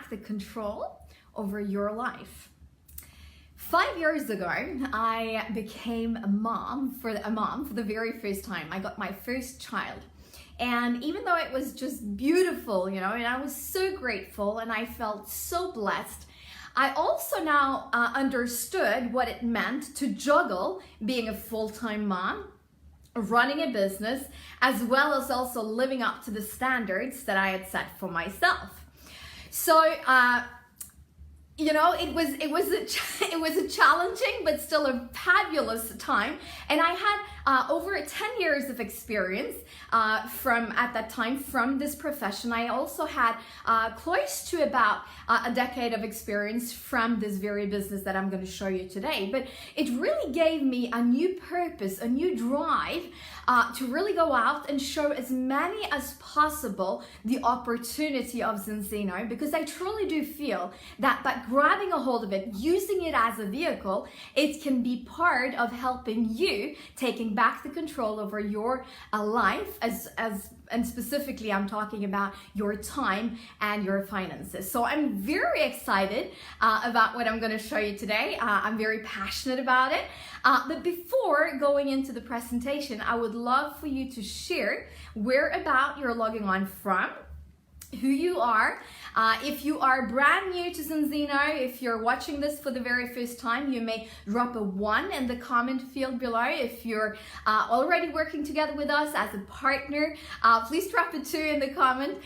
back the control over your life. 5 years ago, I became a mom for the very first time. I got my first child. And even though it was just beautiful, and I was so grateful and I felt so blessed, I also now understood what it meant to juggle being a full-time mom, running a business, as well as also living up to the standards that I had set for myself. So, it was a challenging but still a fabulous time, and I had over 10 years of experience from this profession. I also had close to about a decade of experience from this very business that I'm going to show you today. But it really gave me a new purpose, a new drive to really go out and show as many as possible the opportunity of Zinzino, because I truly do feel that by grabbing a hold of it, using it as a vehicle, it can be part of helping you taking back the control over your life, and specifically I'm talking about your time and your finances. So I'm very excited about what I'm going to show you today. I'm very passionate about it. But before going into the presentation, I would love for you to share whereabout you're logging on from, who you are. If you are brand new to Zinzino, if you're watching this for the very first time, you may drop a 1 in the comment field below. If you're already working together with us as a partner, please drop a 2 in the comment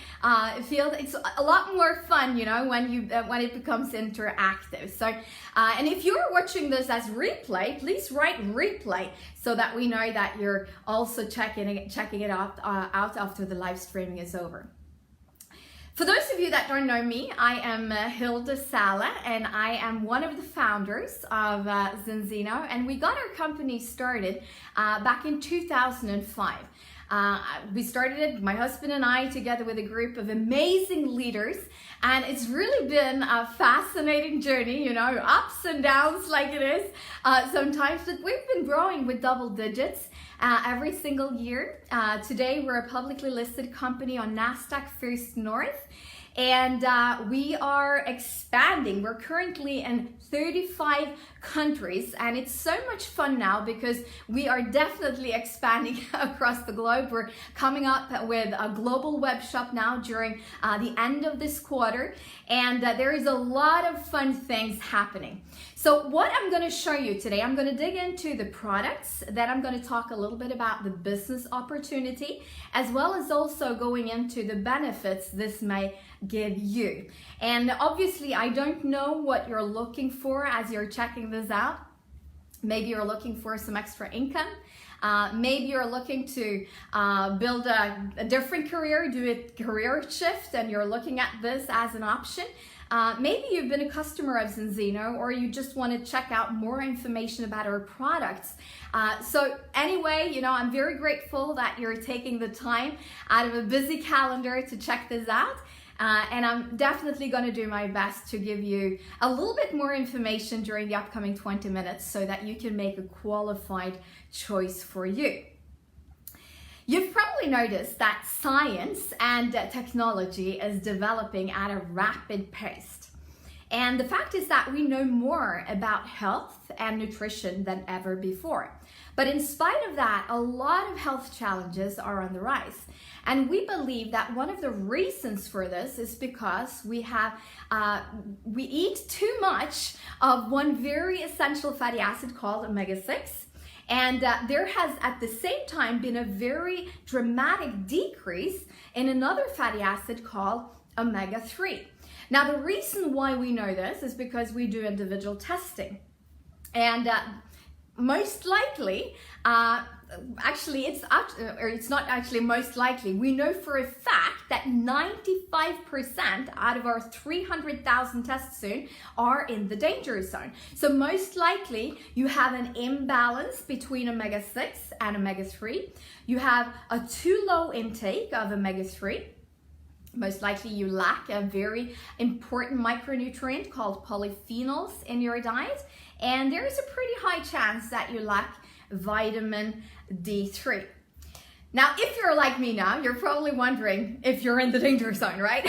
field. It's a lot more fun, when it becomes interactive. So, and if you're watching this as replay, please write replay so that we know that you're also checking it out after the live streaming is over. For those of you that don't know me, I am Hilde Saele, and I am one of the founders of Zinzino, and we got our company started back in 2005. We started it, my husband and I, together with a group of amazing leaders, and it's really been a fascinating journey, ups and downs like it is sometimes, but we've been growing with double digits every single year. Today, we're a publicly listed company on NASDAQ First North, and we are expanding. We're currently in 35 countries, and it's so much fun now because we are definitely expanding across the globe. We're coming up with a global web shop now during the end of this quarter, and there is a lot of fun things happening. So what I'm going to show you today, I'm going to dig into the products, then I'm going to talk a little bit about the business opportunity, as well as also going into the benefits this may give you. And obviously, I don't know what you're looking for as you're checking this out. Maybe you're looking for some extra income. Maybe you're looking to build a different career, do a career shift, and you're looking at this as an option. Maybe you've been a customer of Zinzino, or you just want to check out more information about our products. So anyway, I'm very grateful that you're taking the time out of a busy calendar to check this out. And I'm definitely going to do my best to give you a little bit more information during the upcoming 20 minutes so that you can make a qualified choice for you. You've probably noticed that science and technology is developing at a rapid pace. And the fact is that we know more about health and nutrition than ever before. But in spite of that, a lot of health challenges are on the rise. And we believe that one of the reasons for this is because we eat too much of one very essential fatty acid called omega-6. And there has at the same time been a very dramatic decrease in another fatty acid called omega-3. Now, the reason why we know this is because we do individual testing. And most likely, it's not actually most likely. We know for a fact that 95% out of our 300,000 tests soon are in the danger zone. So most likely you have an imbalance between omega-6 and omega-3. You have a too low intake of omega-3. Most likely you lack a very important micronutrient called polyphenols in your diet. And there is a pretty high chance that you lack vitamin D3. Now, if you're like me now, you're probably wondering if you're in the danger zone, right?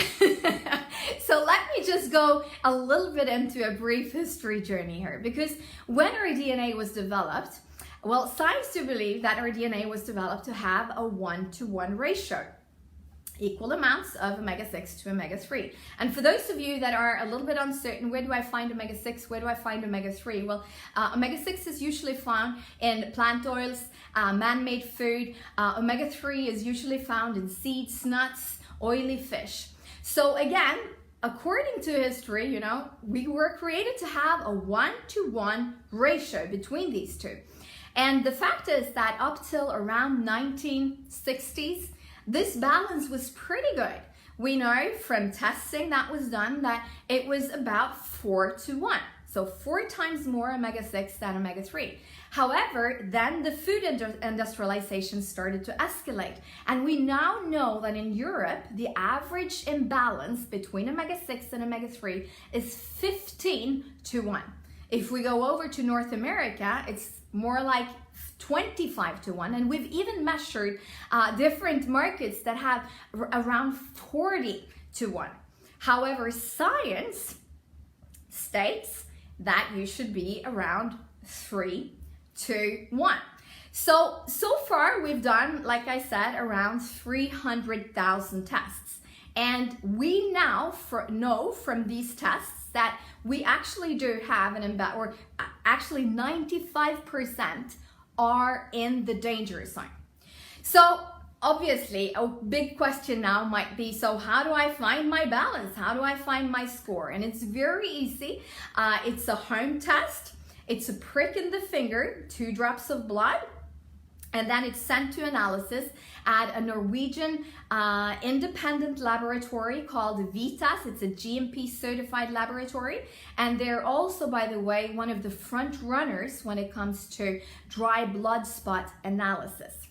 So let me just go a little bit into a brief history journey here, because when our DNA was developed, well, science do believe that our DNA was developed to have a 1-to-1 ratio. Equal amounts of omega-6 to omega-3. And for those of you that are a little bit uncertain, where do I find omega-6, where do I find omega-3? Well, omega-6 is usually found in plant oils, man-made food. Omega-3 is usually found in seeds, nuts, oily fish. So again, according to history, you know, we were created to have a 1-to-1 ratio between these two. And the fact is that up till around 1960s, this balance was pretty good. We know from testing that was done that it was about 4-to-1. So 4 times more omega-6 than omega-3. However, then the food industrialization started to escalate. And we now know that in Europe, the average imbalance between omega-6 and omega-3 is 15-to-1. If we go over to North America, it's more like 25-to-1, and we've even measured different markets that have around 40-to-1. However, science states that you should be around 3-to-1. So far we've done, like I said, around 300,000 tests, and we now know from these tests that we actually do have an imbalance, or actually 95% are in the danger zone. So obviously a big question now might be, so how do I find my balance? How do I find my score? And it's very easy. It's a home test. It's a prick in the finger, 2 drops of blood, and then it's sent to analysis at a Norwegian independent laboratory called Vitas. It's a GMP certified laboratory, and they're also, by the way, one of the front runners when it comes to dry blood spot analysis.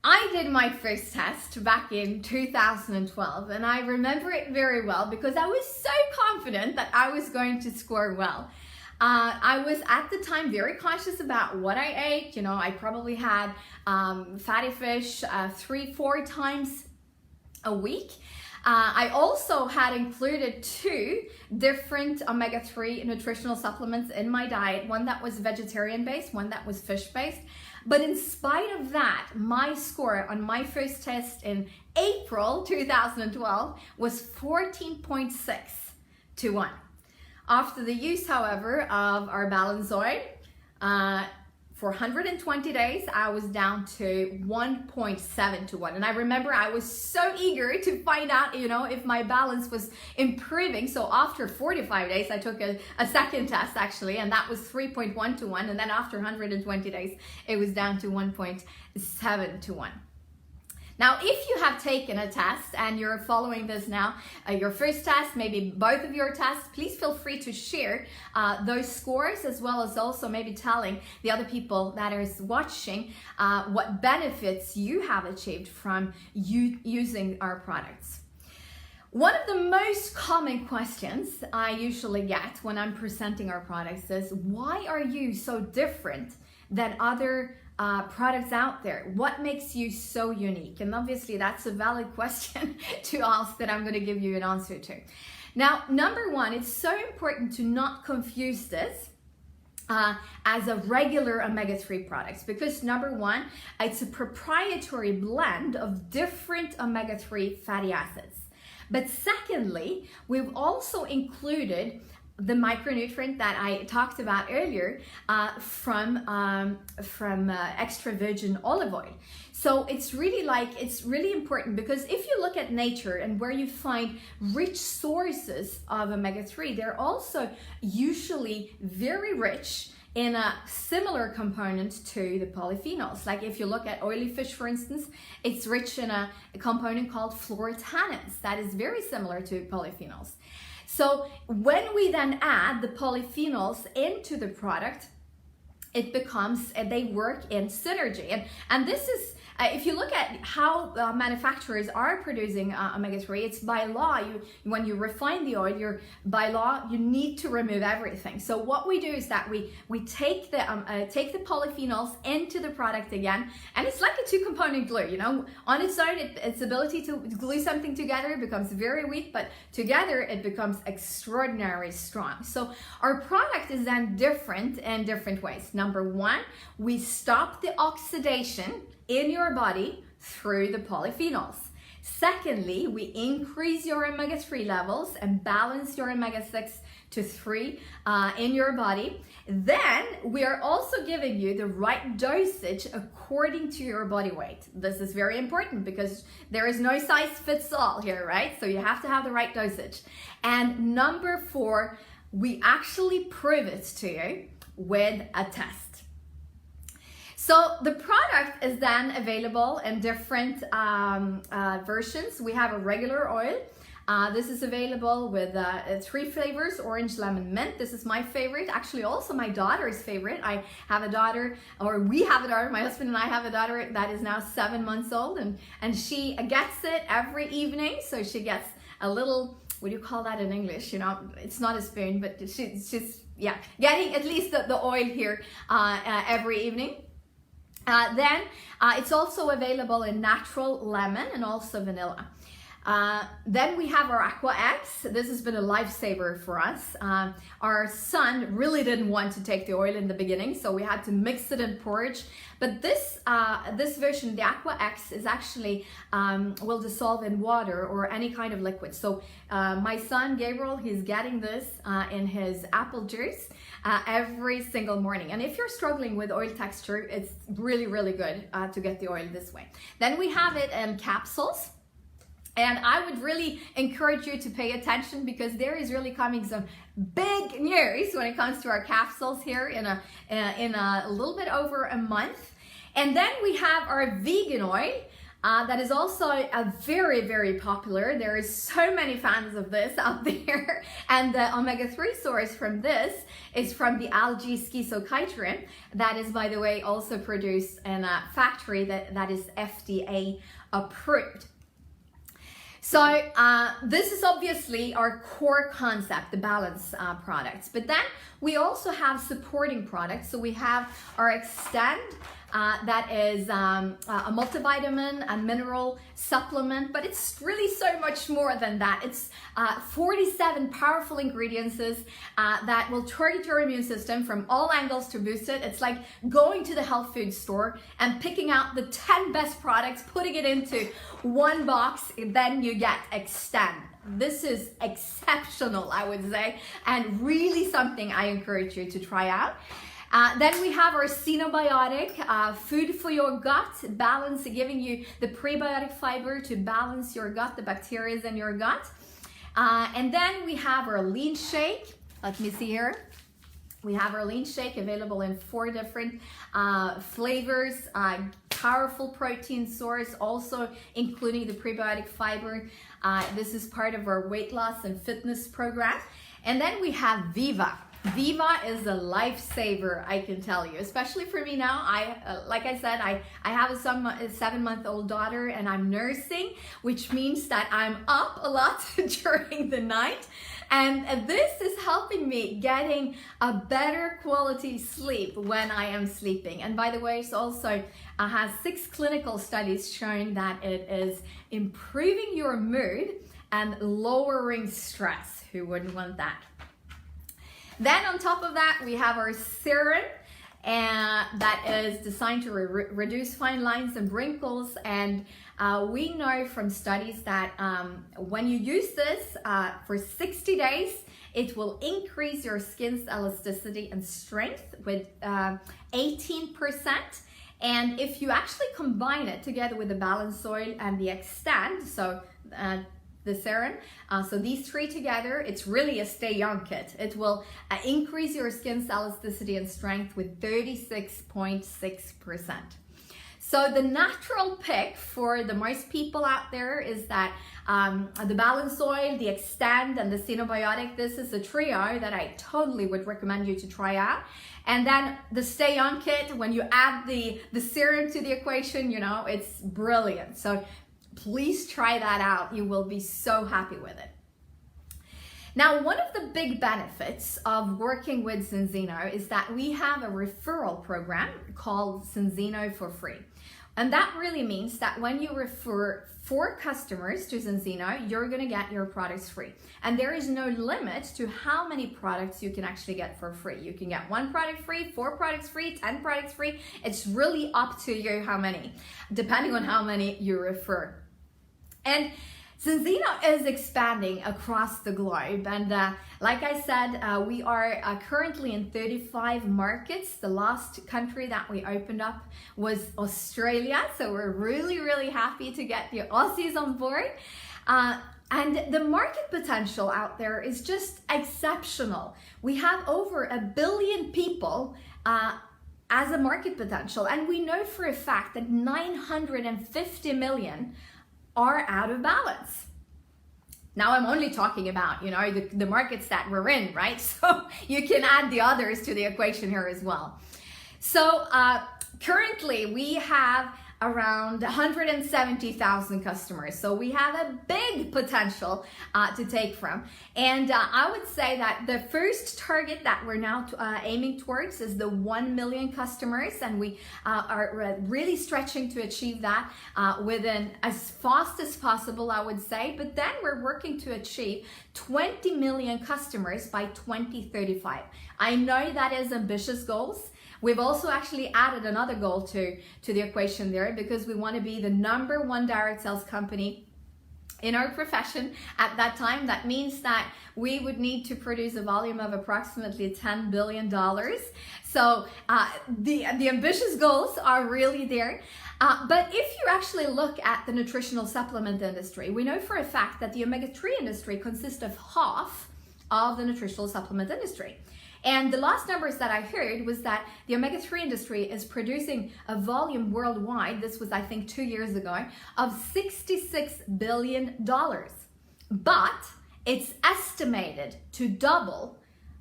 I did my first test back in 2012, and I remember it very well because I was so confident that I was going to score well. I was at the time very conscious about what I ate. You know, I probably had fatty fish 3-4 times a week. I also had included 2 different omega-3 nutritional supplements in my diet, one that was vegetarian-based, one that was fish-based. But in spite of that, my score on my first test in April 2012 was 14.6-to-1. After the use, however, of our balance oil, for 120 days, I was down to 1.7-to-1. And I remember I was so eager to find out, you know, if my balance was improving. So after 45 days, I took a second test actually, and that was 3.1-to-1. And then after 120 days, it was down to 1.7-to-1. Now, if you have taken a test and you're following this now, your first test, maybe both of your tests, please feel free to share those scores, as well as also maybe telling the other people that are watching what benefits you have achieved from using our products. One of the most common questions I usually get when I'm presenting our products is, why are you so different than other products out there? What makes you so unique? And obviously that's a valid question to ask that I'm going to give you an answer to. Now, number one, it's so important to not confuse this as a regular omega-3 products, because number one, it's a proprietary blend of different omega-3 fatty acids. But secondly, we've also included the micronutrient that I talked about earlier from extra virgin olive oil. So it's really important, because if you look at nature and where you find rich sources of omega-3, they're also usually very rich in a similar component to the polyphenols. Like if you look at oily fish, for instance, it's rich in a component called fluorotannins that is very similar to polyphenols. So when we then add the polyphenols into the product, they work in synergy. And this is, if you look at how manufacturers are producing omega-3, it's by law. When you refine the oil, by law you need to remove everything. So what we do is that we take the polyphenols into the product again, and it's like a two-component glue. You know, on its own, its ability to glue something together becomes very weak, but together it becomes extraordinarily strong. So our product is then different in different ways. Number one, we stop the oxidation in your body through the polyphenols. Secondly, we increase your omega-3 levels and balance your omega-6 to 3 in your body. Then we are also giving you the right dosage according to your body weight. This is very important because there is no size fits all here, right? So you have to have the right dosage. And number 4, we actually prove it to you with a test. So the product is then available in different versions. We have a regular oil. This is available with 3 flavors: orange, lemon, mint. This is my favorite, actually also my daughter's favorite. I have a daughter, or we have a daughter, my husband and I have a daughter that is now 7 months old, and she gets it every evening. So she gets a little, what do you call that in English? You know, it's not a spoon, but she's getting at least the oil here every evening. Then it's also available in natural lemon and also vanilla. Then we have our Aqua X. This has been a lifesaver for us. Our son really didn't want to take the oil in the beginning, so we had to mix it in porridge. But this version, the Aqua X, is actually will dissolve in water or any kind of liquid. So my son Gabriel, he's getting this in his apple juice every single morning. And if you're struggling with oil texture, it's really, really good to get the oil this way. Then we have it in capsules. And I would really encourage you to pay attention because there is really coming some big news when it comes to our capsules here in a little bit over a month. And then we have our vegan oil that is also a very, very popular. There is so many fans of this out there. And the omega-3 source from this is from the algae schizochitrin that is, by the way, also produced in a factory that is FDA approved. So this is obviously our core concept, the balance products. But then we also have supporting products. So we have our Extend, that is a multivitamin and mineral supplement, but it's really so much more than that. It's 47 powerful ingredients that will target your immune system from all angles to boost it. It's like going to the health food store and picking out the 10 best products, putting it into one box, and then you get Extend. This is exceptional, I would say, and really something I encourage you to try out. Then we have our Xenobiotic, food for your gut, balance, giving you the prebiotic fiber to balance your gut, the bacteria in your gut. And then we have our Lean Shake. Let me see here. We have our Lean Shake available in 4 different flavors, powerful protein source, also including the prebiotic fiber. This is part of our weight loss and fitness program. And then we have Viva. Viva is a lifesaver, I can tell you, especially for me now. Like I said, I have a 7-month-old daughter and I'm nursing, which means that I'm up a lot during the night. And this is helping me getting a better quality sleep when I am sleeping. And by the way, it also has 6 clinical studies showing that it is improving your mood and lowering stress. Who wouldn't want that? Then on top of that, we have our serum, and that is designed to reduce fine lines and wrinkles. And we know from studies that when you use this for 60 days, it will increase your skin's elasticity and strength with 18%. And if you actually combine it together with the Balance Oil and the Extend, so the serum, so these 3 together, it's really a stay young kit. It will increase your skin's elasticity and strength with 36.6%. So the natural pick for the most people out there is that the Balance Oil, the Extend, and the Cinebiotic. This is a trio that I totally would recommend you to try out. And then the Stay On Kit, when you add the serum to the equation, you know, it's brilliant. So please try that out. You will be so happy with it. Now, one of the big benefits of working with Zinzino is that we have a referral program called Zinzino for Free. And that really means that when you refer 4 customers to Zinzino, you're gonna get your products free. And there is no limit to how many products you can actually get for free. You can get 1 product free, 4 products free, 10 products free. It's really up to you how many, depending on how many you refer. And Zinzino is expanding across the globe, and like I said, we are currently in 35 markets. The last country that we opened up was Australia, so we're really happy to get the Aussies on board. And the market potential out there is just exceptional. We have over 1 billion people as a market potential, and we know for a fact that 950 million are out of balance. Now I'm only talking about, you know, the markets that we're in, right? So you can add the others to the equation here as well. So currently we have around 170,000 customers. So we have a big potential to take from. And I would say that the first target that we're now aiming towards is the 1 million customers. And we are really stretching to achieve that within as fast as possible, I would say. But then we're working to achieve 20 million customers by 2035. I know that is ambitious goals. We've also actually added another goal to the equation there, because we want to be the #1 direct sales company in our profession at that time. That means that we would need to produce a volume of approximately $10 billion. So the ambitious goals are really there. But if you actually look at the nutritional supplement industry, we know for a fact that the omega-3 industry consists of half of the nutritional supplement industry. And the last numbers that I heard was that the omega-3 industry is producing a volume worldwide, this was I think 2 years ago, of $66 billion. But it's estimated to double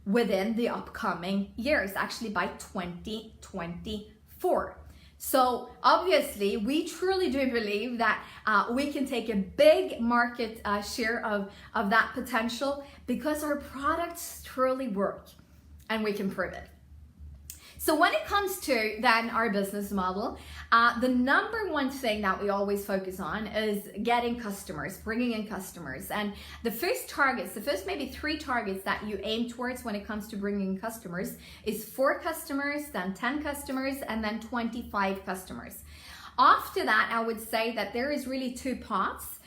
within the upcoming years, actually by 2024. So obviously, we truly do believe that we can take a big market share of that potential, because our products truly work. And we can prove it. So when it comes to then our business model, the #1 thing that we always focus on is getting customers, bringing in customers. And the first targets, the first maybe 3 targets that you aim towards when it comes to bringing in customers is 4 customers, then 10 customers, and then 25 customers. After that, I would say that there is really 2 paths.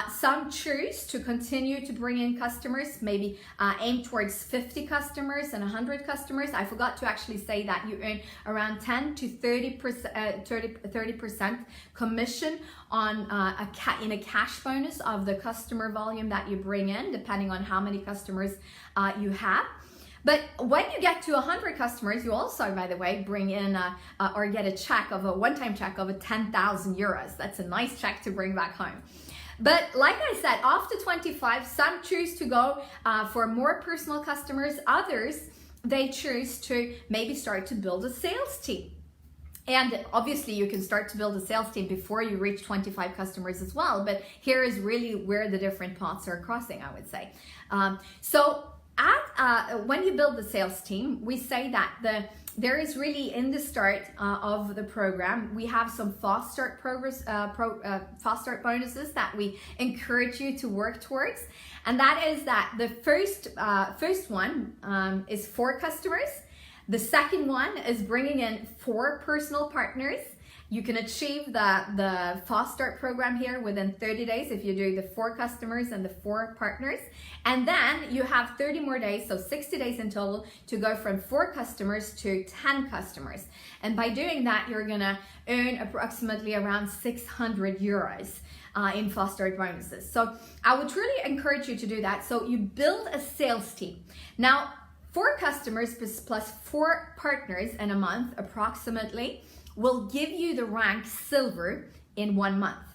Some choose to continue to bring in customers, maybe aim towards 50 customers and 100 customers. I forgot to actually say that you earn around 10 to 30% commission on in a cash bonus of the customer volume that you bring in, depending on how many customers you have. But when you get to 100 customers, you also, by the way, bring in or get a check of a one-time check of 10,000 euros. That's a nice check to bring back home. But like I said, after 25, some choose to go for more personal customers. Others, they choose to maybe start to build a sales team. And obviously you can start to build a sales team before you reach 25 customers as well. But here is really where the different paths are crossing, I would say. When you build the sales team, we say that there is really, in the start of the program, we have some fast start bonuses that we encourage you to work towards. And that is that the first one is 4 customers. The second one is bringing in 4 personal partners. You can achieve the Fast Start program here within 30 days if you do the 4 customers and the 4 partners. And then you have 30 more days, so 60 days in total, to go from 4 customers to 10 customers. And by doing that, you're gonna earn approximately around 600 euros in Fast Start bonuses. So I would really encourage you to do that. So you build a sales team. Now, 4 customers plus 4 partners in a month approximately will give you the rank silver in 1 month.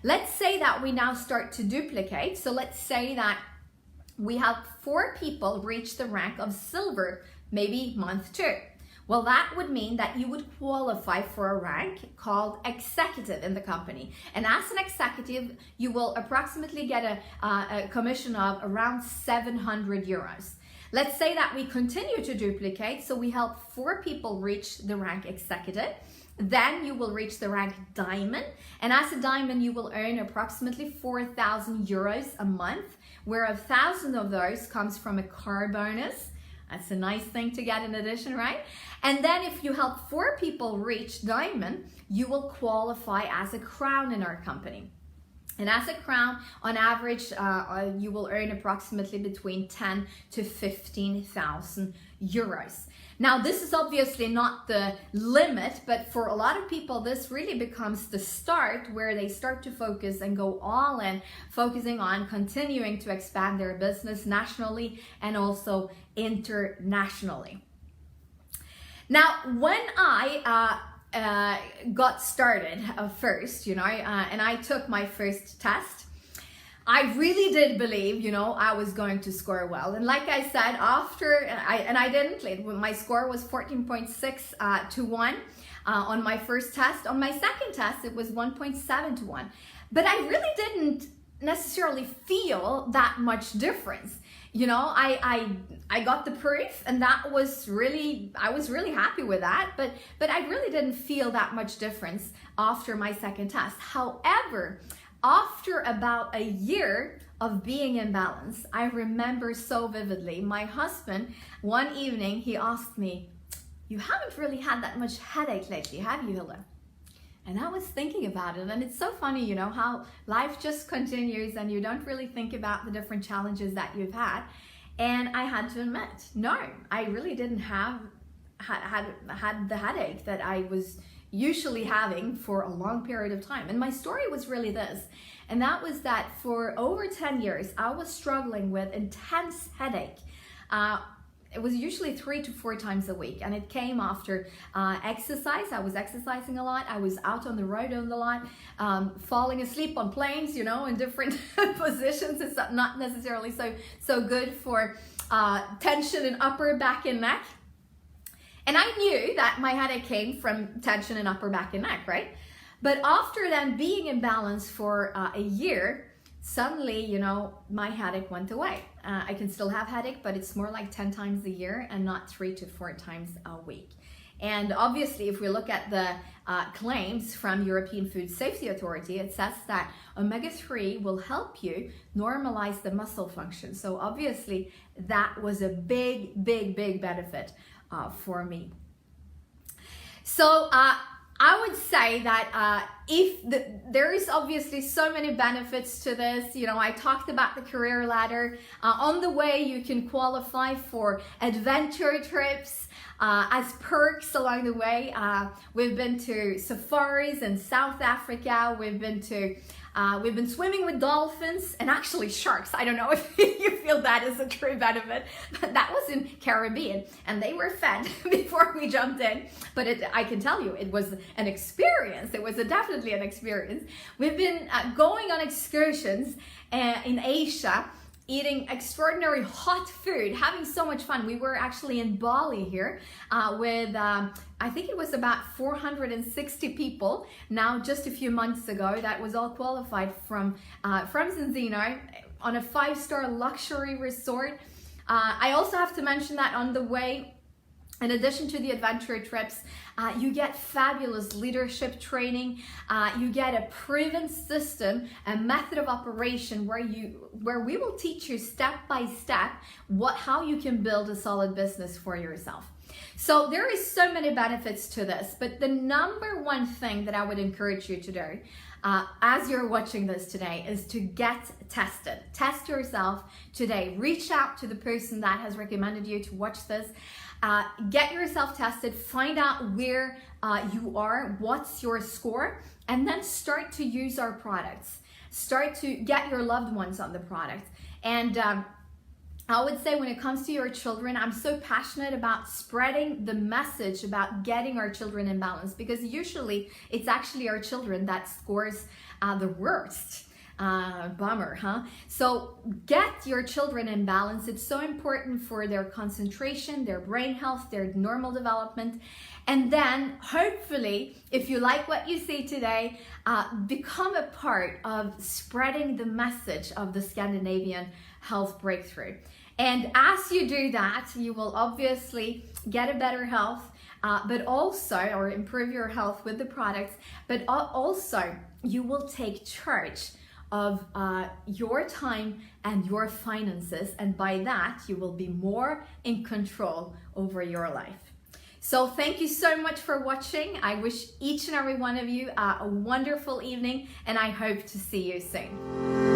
Let's say that we now start to duplicate. So let's say that we have 4 people reach the rank of silver, maybe month 2. Well, that would mean that you would qualify for a rank called executive in the company. And as an executive, you will approximately get a commission of around 700 euros. Let's say that we continue to duplicate, so we help 4 people reach the rank executive. Then you will reach the rank diamond, and as a diamond you will earn approximately 4,000 euros a month, where 1,000 of those comes from a car bonus. That's a nice thing to get in addition, right? And then if you help 4 people reach diamond, you will qualify as a crown in our company. And as a crown, on average, you will earn approximately between 10 to 15,000 euros. Now, this is obviously not the limit, but for a lot of people, this really becomes the start where they start to focus and go all in, focusing on continuing to expand their business nationally and also internationally. Now, when I got started first, and I took my first test, I really did believe, I was going to score well. And like I said, I didn't. My score was 14.6 to 1 on my first test. On my second test, it was 1.7 to 1. But I really didn't necessarily feel that much difference. I got the proof, and I was really happy with that, but I really didn't feel that much difference after my second test. However, after about a year of being in balance, I remember so vividly, my husband, one evening, he asked me, "You haven't really had that much headache lately, have you, Hilde?" And I was thinking about it, and it's so funny, how life just continues and you don't really think about the different challenges that you've had. And I had to admit, no, I really didn't had the headache that I was usually having for a long period of time. And my story was really this, and that was that for over 10 years, I was struggling with intense headache. It was usually 3 to 4 times a week, and it came after exercise. I was exercising a lot. I was out on the road a lot, falling asleep on planes, in different positions. It's not necessarily so good for tension in upper back and neck. And I knew that my headache came from tension in upper back and neck, right? But after then being in balance for a year, suddenly, my headache went away. I can still have headache, but it's more like 10 times a year and not 3 to 4 times a week. And obviously, if we look at the claims from European Food Safety Authority, it says that omega-3 will help you normalize the muscle function. So obviously, that was a big benefit for me. So I would say that there is obviously so many benefits to this. I talked about the career ladder. On the way, you can qualify for adventure trips as perks along the way. We've been to safaris in South Africa. We've been swimming with dolphins and actually sharks. I don't know if you feel that is a true benefit, but that was in Caribbean, and they were fed before we jumped in. But I can tell you, it was an experience. It was definitely an experience. We've been going on excursions in Asia, eating extraordinary hot food, having so much fun. We were actually in Bali here with, I think it was about 460 people. Now, just a few months ago, that was all qualified from Rismyhr on a 5-star luxury resort. I also have to mention that on the way, in addition to the adventure trips, you get fabulous leadership training. You get a proven system, a method of operation where we will teach you step by step how you can build a solid business for yourself. So there is so many benefits to this, but the number one thing that I would encourage you to do as you're watching this today is to get tested. Test yourself today. Reach out to the person that has recommended you to watch this. Get yourself tested, find out where you are, what's your score, and then start to use our products. Start to get your loved ones on the product. And I would say when it comes to your children, I'm so passionate about spreading the message about getting our children in balance, because usually it's actually our children that scores the worst. Bummer, huh? So get your children in balance. It's so important for their concentration, their brain health, their normal development. And then hopefully, if you like what you see today, become a part of spreading the message of the Scandinavian health breakthrough. And as you do that, you will obviously get a better health, but also, or improve your health with the products, but also you will take charge of your time and your finances, and by that you will be more in control over your life. So thank you so much for watching. I wish each and every one of you a wonderful evening, and I hope to see you soon.